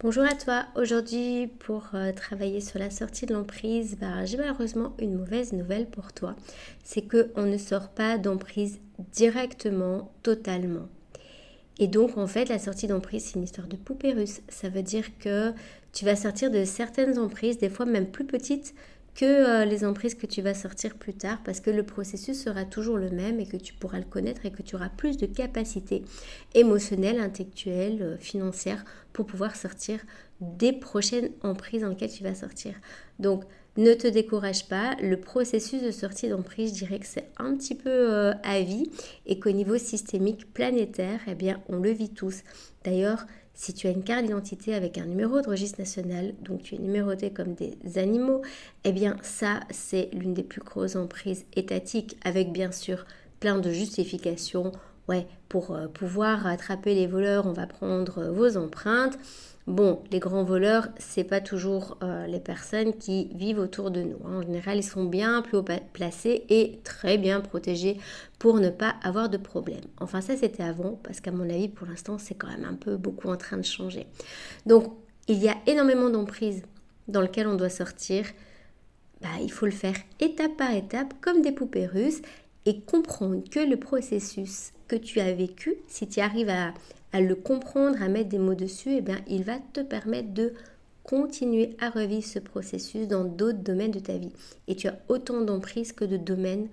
Bonjour à toi, aujourd'hui pour travailler sur la sortie de l'emprise, j'ai malheureusement une mauvaise nouvelle pour toi. C'est qu'on ne sort pas d'emprise directement, totalement. Et donc en fait la sortie d'emprise c'est une histoire de poupée russe. Ça veut dire que tu vas sortir de certaines emprises, des fois même plus petites que les emprises que tu vas sortir plus tard parce que le processus sera toujours le même et que tu pourras le connaître et que tu auras plus de capacités émotionnelles, intellectuelles, financières pour pouvoir sortir des prochaines emprises dans lesquelles tu vas sortir. Donc ne te décourage pas, le processus de sortie d'emprise, je dirais que c'est un petit peu à vie et qu'au niveau systémique planétaire, eh bien, on le vit tous. D'ailleurs, si tu as une carte d'identité avec un numéro de registre national, donc tu es numéroté comme des animaux, eh bien ça, c'est l'une des plus grosses emprises étatiques, avec bien sûr plein de justifications. Ouais, pour pouvoir attraper les voleurs, on va prendre vos empreintes. Bon, les grands voleurs, c'est pas toujours les personnes qui vivent autour de nous. En général, ils sont bien plus haut placés et très bien protégés pour ne pas avoir de problème. Enfin, ça, c'était avant, parce qu'à mon avis, pour l'instant, c'est quand même un peu beaucoup en train de changer. Donc, il y a énormément d'emprises dans lesquelles on doit sortir. Il faut le faire étape par étape, comme des poupées russes, et comprendre que le processus que tu as vécu, si tu arrives à le comprendre, à mettre des mots dessus, eh bien, il va te permettre de continuer à revivre ce processus dans d'autres domaines de ta vie. Et tu as autant d'emprise que de domaines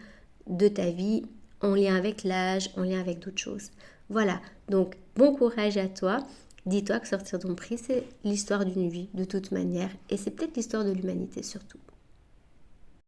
de ta vie en lien avec l'âge, en lien avec d'autres choses. Voilà, donc bon courage à toi. Dis-toi que sortir d'emprise, c'est l'histoire d'une vie de toute manière et c'est peut-être l'histoire de l'humanité surtout.